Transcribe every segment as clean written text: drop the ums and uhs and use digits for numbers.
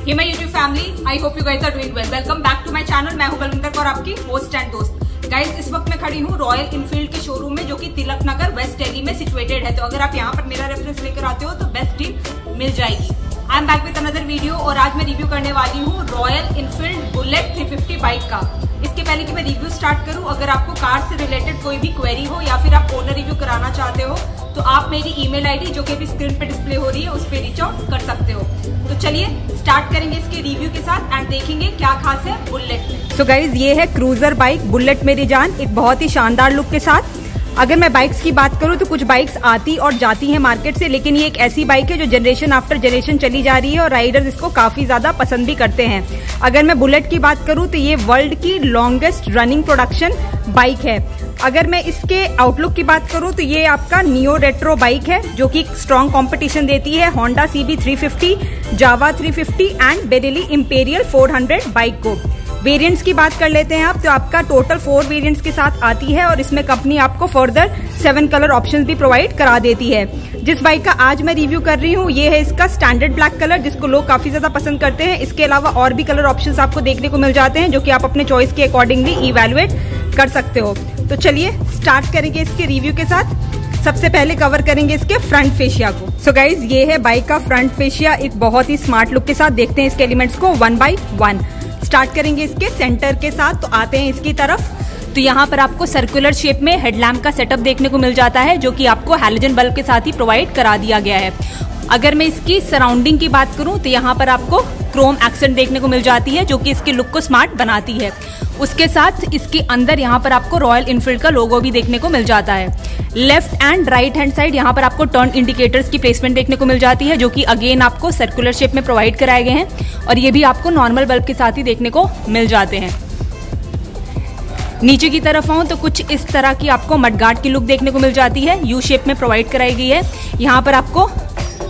Hey my YouTube family, I hope you guys are doing well. Welcome back to my channel. मैं हूं बलविंदर कौर, आपकी host and दोस्त। Guys, इस वक्त मैं खड़ी हूं रॉयल इनफील्ड के शोरूम में, जो कि तिलक नगर वेस्ट दिल्ली में सिचुएटेड है। तो अगर आप यहां पर मेरा रेफरेंस लेकर आते हो तो बेस्ट डील मिल जाएगी। I am back with another video और आज मैं रिव्यू करने वाली हूँ रॉयल इनफील्ड बुलेट 350 बाइक का। इसके पहले कि मैं रिव्यू स्टार्ट करूं, अगर आपको कार से रिलेटेड कोई भी क्वेरी हो या फिर आप ओनर रिव्यू कराना चाहते हो तो आप मेरी ईमेल आईडी जो कि अभी स्क्रीन पे डिस्प्ले हो रही है उस पर रीच आउट कर सकते हो। तो चलिए स्टार्ट करेंगे इसके रिव्यू के साथ एंड देखेंगे क्या खास है बुलेट में। सो गाइज, ये है क्रूजर बाइक बुलेट मेरी जान, एक बहुत ही शानदार लुक के साथ। अगर मैं बाइक्स की बात करूं तो कुछ बाइक्स आती और जाती हैं मार्केट से, लेकिन ये एक ऐसी बाइक है जो जनरेशन आफ्टर जनरेशन चली जा रही है और राइडर्स इसको काफी ज्यादा पसंद भी करते हैं। अगर मैं बुलेट की बात करूं तो ये वर्ल्ड की लॉन्गेस्ट रनिंग प्रोडक्शन बाइक है। अगर मैं इसके आउटलुक की बात करूं तो ये आपका नियो रेट्रो बाइक है, जो कि स्ट्रॉन्ग कंपटीशन देती है Honda CB 350, Jawa 350 and Benelli Imperiale 400 bike को। वेरिएंट्स की बात कर लेते हैं आप, तो आपका टोटल 4 वेरिएंट्स के साथ आती है और इसमें कंपनी आपको फर्दर 7 कलर ऑप्शंस भी प्रोवाइड करा देती है। जिस बाइक का आज मैं रिव्यू कर रही हूँ ये है इसका स्टैंडर्ड ब्लैक कलर, जिसको लोग काफी ज्यादा पसंद करते हैं। इसके अलावा और भी कलर ऑप्शंस आपको देखने को मिल जाते हैं, जो कि आप अपने चॉइस के अकॉर्डिंगली इवैल्यूएट कर सकते हो। तो चलिए स्टार्ट करेंगे इसके रिव्यू के साथ। सबसे पहले कवर करेंगे इसके फ्रंट फेशिया को। सो गाइज, ये है बाइक का फ्रंट फेशिया, एक बहुत ही स्मार्ट लुक के साथ। देखते हैं इसके एलिमेंट्स को 1 बाय 1। स्टार्ट करेंगे इसके सेंटर के साथ, तो आते हैं इसकी तरफ। तो यहाँ पर आपको सर्कुलर शेप में हेडलैम्प का सेटअप देखने को मिल जाता है, जो कि आपको हैलोजन बल्ब के साथ ही प्रोवाइड करा दिया गया है। अगर मैं इसकी सराउंडिंग की बात करूं तो यहाँ पर आपको क्रोम एक्सेंट देखने को मिल जाती है, जो कि इसके लुक को स्मार्ट बनाती है। उसके साथ इसके अंदर यहाँ पर आपको रॉयल इनफील्ड का लोगो भी देखने को मिल जाता है। Left and right hand side यहाँ पर आपको टर्न इंडिकेटर्स की प्लेसमेंट देखने को मिल जाती है, जो कि अगेन आपको सर्कुलर शेप में प्रोवाइड कराए गए हैं और ये भी आपको नॉर्मल बल्ब के साथ ही देखने को मिल जाते हैं। नीचे की तरफ आऊं तो कुछ इस तरह की आपको मडगार्ड की लुक देखने को मिल जाती है, यू शेप में प्रोवाइड कराई गई है। यहाँ पर आपको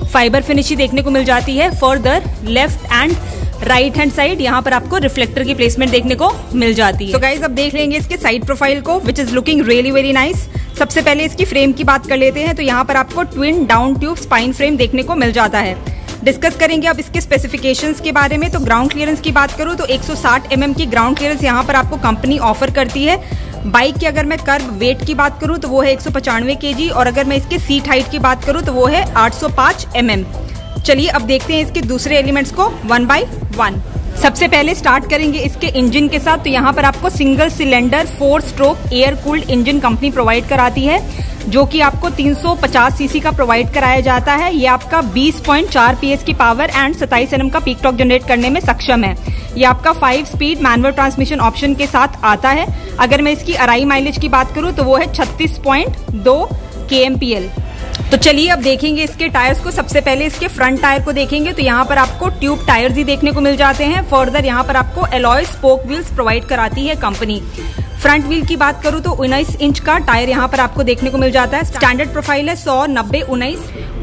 फाइबर फिनिश देखने को मिल जाती है। Further left and right hand side यहाँ पर आपको रिफ्लेक्टर की प्लेसमेंट देखने को मिल जाती है। तो गाइज, अब देख लेंगे इसके साइड प्रोफाइल को, which is looking really very nice. सबसे पहले इसकी फ्रेम की बात कर लेते हैं, तो यहाँ पर आपको twin down tube spine frame देखने को मिल जाता है। डिस्कस करेंगे अब इसके स्पेसिफिकेशंस के बारे में। तो ग्राउंड क्लियरेंस की बात करूँ तो 160 mm की ग्राउंड क्लियरेंस यहाँ पर आपको कंपनी ऑफर करती है। बाइक की अगर मैं कर्व वेट की बात करूँ तो वो है 195 kg और अगर मैं इसके सीट हाइट की बात करूँ तो वो है 805 mm। चलिए अब देखते हैं इसके दूसरे एलिमेंट्स को 1 बाय 1। सबसे पहले स्टार्ट करेंगे इसके इंजन के साथ। तो यहाँ पर आपको single cylinder 4 stroke air cooled engine company provide कराती है, जो कि आपको 350 सीसी का प्रोवाइड कराया जाता है। ये आपका 20.4 PS की पावर एंड 27 Nm का पीक टॉर्क जनरेट करने में सक्षम है। ये आपका 5 स्पीड मैनुअल ट्रांसमिशन ऑप्शन के साथ आता है। अगर मैं इसकी अराई माइलेज की बात करूँ तो वो है 36.2 kmpl। तो चलिए अब देखेंगे इसके टायर्स को। सबसे पहले इसके फ्रंट टायर को देखेंगे तो यहाँ पर आपको ट्यूब टायर्स ही देखने को मिल जाते हैं। फर्दर यहाँ पर आपको एलॉय स्पोक व्हील्स प्रोवाइड कराती है कंपनी। फ्रंट व्हील की बात करूँ तो 19 इंच का टायर यहाँ पर आपको देखने को मिल जाता है। स्टैंडर्ड प्रोफाइल है 100, 90, 19।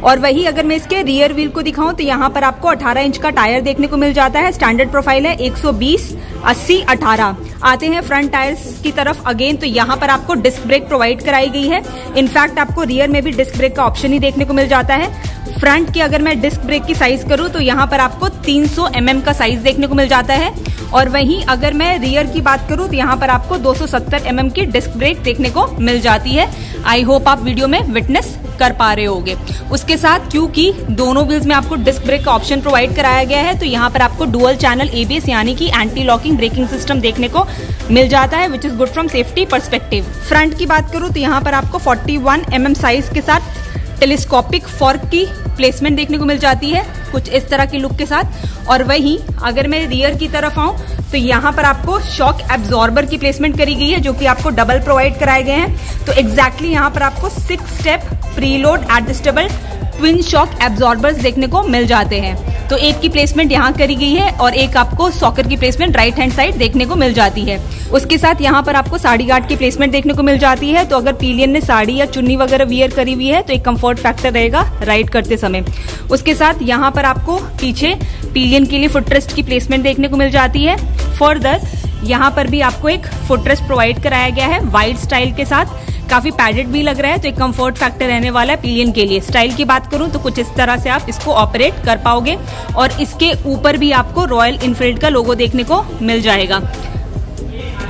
और वही अगर मैं इसके रियर व्हील को दिखाऊं तो यहाँ पर आपको 18 इंच का टायर देखने को मिल जाता है। स्टैंडर्ड प्रोफाइल है 120, 80, 18। आते हैं फ्रंट टायर्स की तरफ अगेन, तो यहाँ पर आपको डिस्क ब्रेक प्रोवाइड कराई गई है। इनफैक्ट आपको रियर में भी डिस्क ब्रेक का ऑप्शन ही देखने को मिल जाता है। फ्रंट की अगर मैं डिस्क ब्रेक की साइज करूं तो यहाँ पर आपको 300 mm का साइज देखने को मिल जाता है और वहीं अगर मैं रियर की बात करूं तो यहाँ पर आपको 270 mm की डिस्क ब्रेक देखने को मिल जाती है। आई होप आप वीडियो में विटनेस कर पा रहे होंगे। उसके साथ क्योंकि दोनों व्हील्स में आपको डिस्क ब्रेक का ऑप्शन प्रोवाइड कराया गया है, तो यहाँ पर आपको डुअल चैनल ABS यानी कि एंटी लॉकिंग ब्रेकिंग सिस्टम देखने को मिल जाता है, which is good from safety perspective. Front की बात करूँ तो यहाँ पर आपको 41 mm साइज के साथ टेलीस्कोपिक फॉर्क की प्लेसमेंट देखने को मिल जाती है, कुछ इस तरह की लुक के साथ। और वहीं अगर मैं रियर की तरफ आऊं तो यहाँ पर आपको शॉक एब्जॉर्बर की प्लेसमेंट करी गई है, जो कि आपको डबल प्रोवाइड कराए गए हैं। तो एग्जैक्टली यहाँ पर आपको 6 step preload adjustable twin shock absorbers देखने को मिल जाते हैं। तो एक की प्लेसमेंट यहाँ करी गई है और एक आपको सॉकर की प्लेसमेंट राइट हैंड साइड देखने को मिल जाती है। उसके साथ यहाँ पर आपको साड़ी गार्ड की प्लेसमेंट देखने को मिल जाती है। तो अगर पिलियन ने साड़ी या चुन्नी वगैरह वियर करी हुई है तो एक कंफर्ट फैक्टर रहेगा राइड करते समय। उसके साथ यहाँ पर आपको पीछे पिलियन के लिए फुटरेस्ट की प्लेसमेंट देखने को मिल जाती है। फर्दर यहाँ पर भी आपको एक फुटरेस्ट प्रोवाइड कराया गया है वाइड स्टाइल के साथ। काफी पैडेड भी लग रहा है, तो एक कंफर्ट फैक्टर रहने वाला है पिलियन के लिए। स्टाइल की बात करूं तो कुछ इस तरह से आप इसको ऑपरेट कर पाओगे और इसके ऊपर भी आपको रॉयल इनफील्ड का लोगो देखने को मिल जाएगा।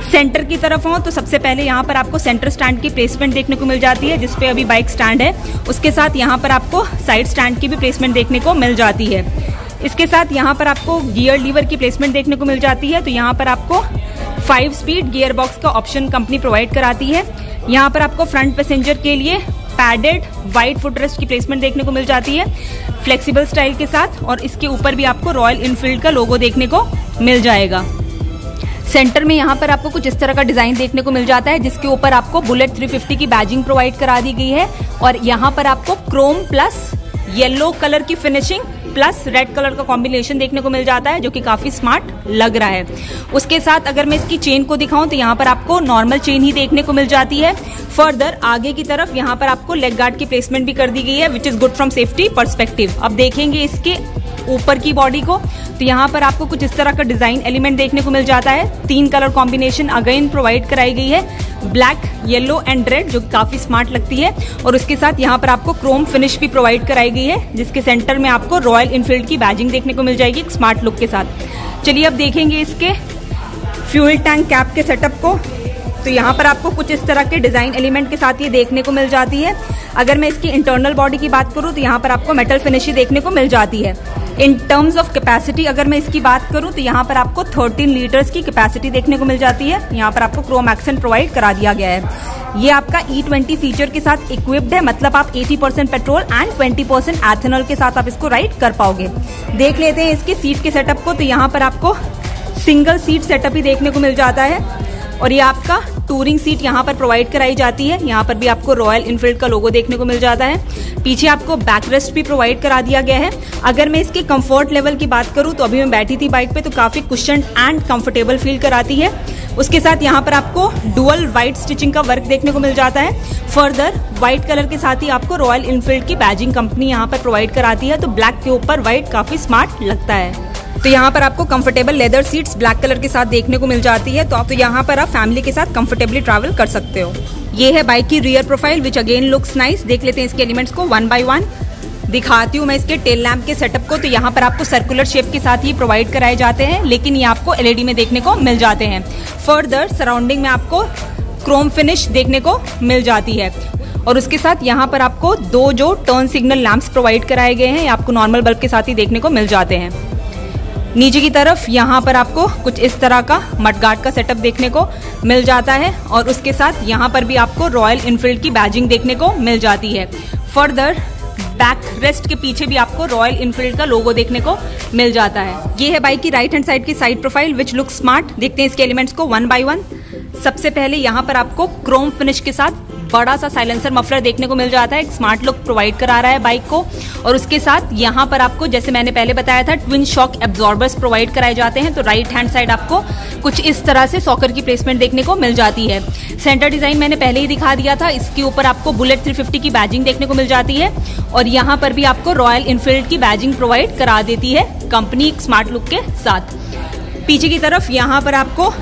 सेंटर की तरफ हो तो सबसे पहले यहाँ पर आपको सेंटर स्टैंड की प्लेसमेंट देखने को मिल जाती है, जिसपे अभी बाइक स्टैंड है। उसके साथ यहाँ पर आपको साइड स्टैंड की भी प्लेसमेंट देखने को मिल जाती है। इसके साथ यहाँ पर आपको गियर लीवर की प्लेसमेंट देखने को मिल जाती है। तो यहाँ पर आपको 5 स्पीड गियर बॉक्स का ऑप्शन कंपनी प्रोवाइड कराती है। यहाँ पर आपको फ्रंट पैसेंजर के लिए पैडेड वाइड फुटरेस्ट की प्लेसमेंट देखने को मिल जाती है, फ्लेक्सिबल स्टाइल के साथ, और इसके ऊपर भी आपको रॉयल इनफील्ड का लोगो देखने को मिल जाएगा। सेंटर में यहाँ पर आपको कुछ इस तरह का डिजाइन देखने को मिल जाता है, जिसके ऊपर आपको बुलेट 350 की बैजिंग प्रोवाइड करा दी गई है और यहाँ पर आपको क्रोम प्लस येलो कलर की फिनिशिंग प्लस रेड कलर का कॉम्बिनेशन देखने को मिल जाता है, जो कि काफी स्मार्ट लग रहा है। उसके साथ अगर मैं इसकी चेन को दिखाऊं तो यहाँ पर आपको नॉर्मल चेन ही देखने को मिल जाती है। फर्दर आगे की तरफ यहाँ पर आपको लेग गार्ड की प्लेसमेंट भी कर दी गई है, which is good from safety perspective. अब देखेंगे इसके ऊपर की बॉडी को तो यहाँ पर आपको कुछ इस तरह का डिजाइन एलिमेंट देखने को मिल जाता है। 3 कलर कॉम्बिनेशन अगेन प्रोवाइड कराई गई है, ब्लैक, येलो एंड रेड, जो काफी स्मार्ट लगती है। और उसके साथ यहाँ पर आपको क्रोम फिनिश भी प्रोवाइड कराई गई है, जिसके सेंटर में आपको रॉयल इनफील्ड की बैजिंग देखने को मिल जाएगी एक स्मार्ट लुक के साथ। चलिए अब देखेंगे इसके फ्यूल टैंक कैप के सेटअप को। तो यहाँ पर आपको कुछ इस तरह के डिजाइन एलिमेंट के साथ ये देखने को मिल जाती है। अगर मैं इसकी इंटरनल बॉडी की बात करूँ तो यहाँ पर आपको मेटल फिनिश ही देखने को मिल जाती है। इन टर्म्स ऑफ कैपेसिटी अगर मैं इसकी बात करूं तो यहाँ पर आपको 13 लीटर्स की कैपेसिटी देखने को मिल जाती है। यहाँ पर आपको क्रोम एक्सेंट प्रोवाइड करा दिया गया है। ये आपका E20 फीचर के साथ इक्विप्ड है, मतलब आप 80% पेट्रोल एंड 20% एथेनॉल के साथ आप इसको राइड कर पाओगे। देख लेते हैं इसके सीट के सेटअप को। तो यहाँ पर आपको सिंगल सीट सेटअप ही देखने को मिल जाता है और ये आपका टूरिंग सीट यहाँ पर प्रोवाइड कराई जाती है। यहाँ पर भी आपको रॉयल इनफील्ड का लोगो देखने को मिल जाता है। पीछे आपको बैक रेस्ट भी प्रोवाइड करा दिया गया है। अगर मैं इसके कंफर्ट लेवल की बात करूँ तो अभी मैं बैठी थी बाइक पे तो काफी कुशन एंड कंफर्टेबल फील कराती है। उसके साथ यहाँ पर आपको डुअल व्हाइट स्टिचिंग का वर्क देखने को मिल जाता है। फर्दर व्हाइट कलर के साथ ही आपको रॉयल इनफील्ड की बैजिंग कंपनी यहाँ पर प्रोवाइड कराती है, तो ब्लैक के ऊपर व्हाइट काफी स्मार्ट लगता है। तो यहाँ पर आपको comfortable leather seats black colour के साथ देखने को मिल जाती है, तो यहाँ पर आप फैमिली के साथ कंफर्टेबली ट्रैवल कर सकते हो। ये है बाइक की rear profile which again looks nice. देख लेते हैं इसके एलिमेंट्स को वन बाय वन। दिखाती हूँ मैं इसके टेल लैम्प के सेटअप को। तो यहाँ पर आपको सर्कुलर शेप के साथ ही प्रोवाइड कराए जाते हैं, लेकिन ये आपको LED में देखने को मिल जाते हैं। फर्दर सराउंडिंग में आपको क्रोम फिनिश देखने को मिल जाती है और उसके साथ यहाँ पर आपको 2 जो टर्न सिग्नल लैंप्स प्रोवाइड कराए गए हैं, आपको नॉर्मल बल्ब के साथ ही देखने को मिल जाते हैं। नीचे की तरफ यहाँ पर आपको कुछ इस तरह का मडगार्ड का सेटअप देखने को मिल जाता है और उसके साथ यहाँ पर भी आपको रॉयल इनफील्ड की बैजिंग देखने को मिल जाती है। फर्दर बैक रेस्ट के पीछे भी आपको रॉयल इनफील्ड का लोगो देखने को मिल जाता है। ये है बाइक की राइट हैंड साइड की side profile which look smart. देखते हैं इसके एलिमेंट्स को वन बाय वन। सबसे पहले यहाँ पर आपको क्रोम फिनिश के साथ बड़ा सा साइलेंसर मफलर देखने को मिल जाता है, एक स्मार्ट लुक प्रोवाइड करा रहा है बाइक को। और उसके साथ यहाँ पर आपको जैसे मैंने पहले बताया था ट्विन शॉक एब्जॉर्बर्स प्रोवाइड कराए जाते हैं। तो राइट हैंड साइड आपको कुछ इस तरह से सॉकर की प्लेसमेंट देखने को मिल जाती है। सेंटर डिजाइन मैंने पहले ही दिखा दिया था। इसके ऊपर आपको बुलेट 350 की बैजिंग देखने को मिल जाती है और यहाँ पर भी आपको रॉयल इनफील्ड की बैजिंग प्रोवाइड करा देती है कंपनी एक स्मार्ट लुक के साथ। पीछे की तरफ यहाँ पर आपको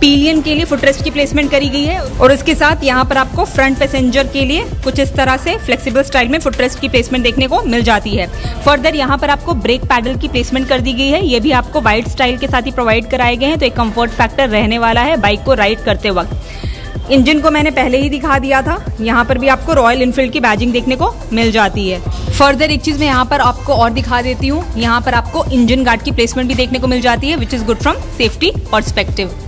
पिलियन के लिए फुटरेस्ट की प्लेसमेंट करी गई है और इसके साथ यहाँ पर आपको फ्रंट पैसेंजर के लिए कुछ इस तरह से फ्लेक्सिबल स्टाइल में फुटरेस्ट की प्लेसमेंट देखने को मिल जाती है। फर्दर यहाँ पर आपको ब्रेक पैडल की प्लेसमेंट कर दी गई है। ये भी आपको वाइड स्टाइल के साथ ही प्रोवाइड कराए गए हैं, तो एक कंफर्ट फैक्टर रहने वाला है बाइक को राइड करते वक्त। इंजन को मैंने पहले ही दिखा दिया था। यहाँ पर भी आपको रॉयल इनफील्ड की बैजिंग देखने को मिल जाती है। फर्दर एक चीज मैं यहाँ पर आपको और दिखा देती हूँ। यहाँ पर आपको इंजन गार्ड की प्लेसमेंट भी देखने को मिल जाती है which is good from safety perspective.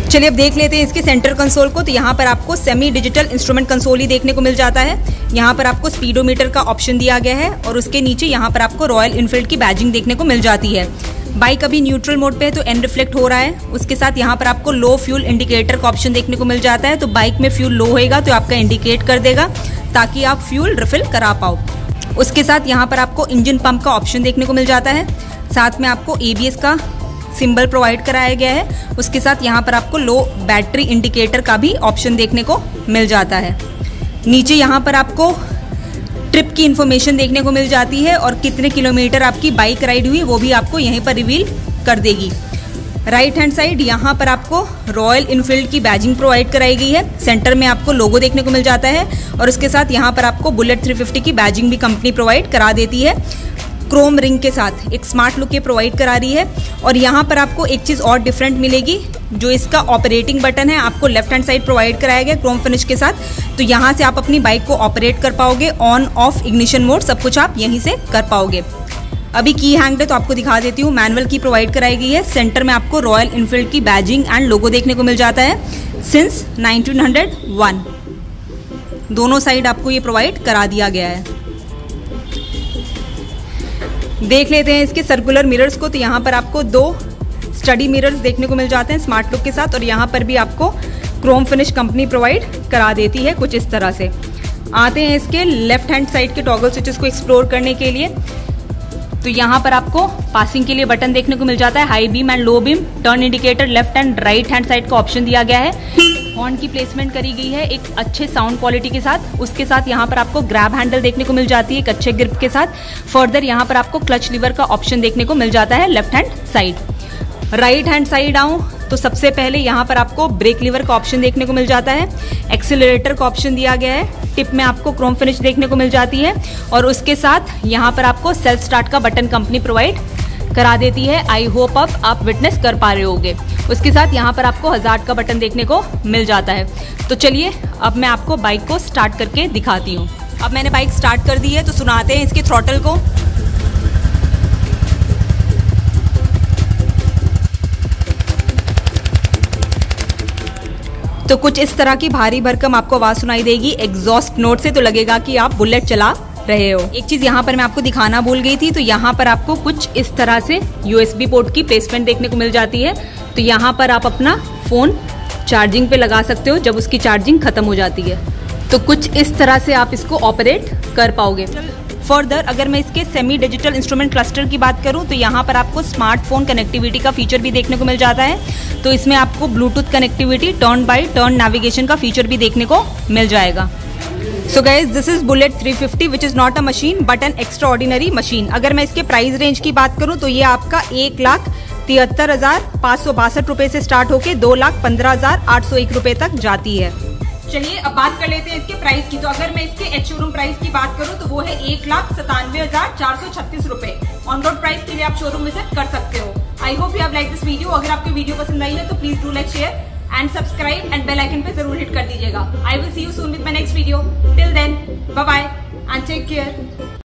चलिए अब देख लेते हैं इसके सेंटर कंसोल को। तो यहाँ पर आपको सेमी डिजिटल इंस्ट्रूमेंट कंसोल ही देखने को मिल जाता है। यहाँ पर आपको स्पीडोमीटर का ऑप्शन दिया गया है और उसके नीचे यहाँ पर आपको रॉयल इनफील्ड की बैजिंग देखने को मिल जाती है। बाइक अभी न्यूट्रल मोड पे है तो एन रिफ्लेक्ट हो रहा है। उसके साथ यहाँ पर आपको लो फ्यूल इंडिकेटर का ऑप्शन देखने को मिल जाता है। तो बाइक में फ्यूल लो होएगा तो आपका इंडिकेट कर देगा ताकि आप फ्यूल रिफिल करा पाओ। उसके साथ यहाँ पर आपको इंजन पंप का ऑप्शन देखने को मिल जाता है। साथ में आपको ABS का सिंबल प्रोवाइड कराया गया है। उसके साथ यहाँ पर आपको लो बैटरी इंडिकेटर का भी ऑप्शन देखने को मिल जाता है। नीचे यहाँ पर आपको ट्रिप की इन्फॉर्मेशन देखने को मिल जाती है और कितने किलोमीटर आपकी बाइक राइड हुई वो भी आपको यहीं पर रिवील कर देगी। राइट हैंड साइड यहाँ पर आपको रॉयल इनफील्ड की बैजिंग प्रोवाइड कराई गई है। सेंटर में आपको लोगो देखने को मिल जाता है और उसके साथ यहाँ पर आपको बुलेट 350 की बैजिंग भी कंपनी प्रोवाइड करा देती है। क्रोम रिंग के साथ एक स्मार्ट लुक ये प्रोवाइड करा रही है। और यहाँ पर आपको एक चीज़ और डिफरेंट मिलेगी, जो इसका ऑपरेटिंग बटन है आपको लेफ्ट हैंड साइड प्रोवाइड कराया गया क्रोम फिनिश के साथ। तो यहाँ से आप अपनी बाइक को ऑपरेट कर पाओगे, ऑन ऑफ इग्निशन मोड सब कुछ आप यहीं से कर पाओगे। अभी की हैंग्ड है तो आपको दिखा देती हूँ। मैनुअल की प्रोवाइड कराई गई है। सेंटर में आपको रॉयल इनफील्ड की बैजिंग एंड लोगो देखने को मिल जाता है सिंस 1901। दोनों साइड आपको ये प्रोवाइड करा दिया गया है। देख लेते हैं इसके सर्कुलर मिरर्स को। तो यहाँ पर आपको 2 स्टडी मिरर्स देखने को मिल जाते हैं स्मार्ट लुक के साथ और यहाँ पर भी आपको क्रोम फिनिश कंपनी प्रोवाइड करा देती है कुछ इस तरह से। आते हैं इसके लेफ्ट हैंड साइड के टॉगल स्विचेस को एक्सप्लोर करने के लिए। तो यहाँ पर आपको पासिंग के लिए बटन देखने को मिल जाता है, high beam and low beam, turn indicator, left and right hand side का ऑप्शन दिया गया है। हॉर्न की प्लेसमेंट करी गई है एक अच्छे साउंड क्वालिटी के साथ। उसके साथ यहाँ पर आपको ग्रैब हैंडल देखने को मिल जाती है एक अच्छे ग्रिप के साथ। फर्दर यहाँ पर आपको क्लच लीवर का ऑप्शन देखने को मिल जाता है left hand side. Right hand side आऊं तो सबसे पहले यहाँ पर आपको ब्रेक लीवर का ऑप्शन देखने को मिल जाता है, एक्सीलरेटर का ऑप्शन दिया गया है, टिप में आपको क्रोम फिनिश देखने को मिल जाती है और उसके साथ यहाँ पर आपको सेल्फ स्टार्ट का बटन कंपनी प्रोवाइड करा देती है। आई होप अब आप विटनेस कर पा रहे होगे। उसके साथ यहाँ पर आपको हजार्ड का बटन देखने को मिल जाता है। तो चलिए अब मैं आपको बाइक को स्टार्ट करके दिखाती हूँ। अब मैंने बाइक स्टार्ट कर दी है तो सुनाते हैं इसके थ्रॉटल को। तो कुछ इस तरह की भारी भरकम आपको आवाज सुनाई देगी एग्जॉस्ट नोट से, तो लगेगा कि आप बुलेट चला रहे हो। एक चीज यहाँ पर मैं आपको दिखाना भूल गई थी, तो यहाँ पर आपको कुछ इस तरह से USB पोर्ट की प्लेसमेंट देखने को मिल जाती है। तो यहाँ पर आप अपना फोन चार्जिंग पे लगा सकते हो जब उसकी चार्जिंग खत्म हो जाती है। तो कुछ इस तरह से आप इसको ऑपरेट कर पाओगे। फर्दर अगर मैं इसके सेमी डिजिटल इंस्ट्रूमेंट क्लस्टर की बात करूं तो यहाँ पर आपको स्मार्टफोन कनेक्टिविटी का फीचर भी देखने को मिल जाता है। तो इसमें आपको Bluetooth connectivity, turn by turn navigation का फीचर भी देखने को मिल जाएगा। So guys this is bullet 350 which is not a machine but an extra ordinary machine. अगर मैं इसके प्राइस रेंज की बात करूं तो ये आपका 1,73,562 रुपए से स्टार्ट होकर 2,15,801 रुपए तक जाती है। चलिए अब बात कर लेते हैं इसके प्राइस की। तो अगर मैं इसके एच शोरूम प्राइस की बात करूं तो वो है 1,97,436 रुपए। ऑन रोड प्राइस के लिए आप शोरूम विजिट कर सकते हो। I hope you have like this video. अगर आपको वीडियो पसंद आई है तो please do like, share and subscribe and bell icon पे जरूर हिट कर दीजिएगा। I will see you soon with my next video. Till then bye bye and take care.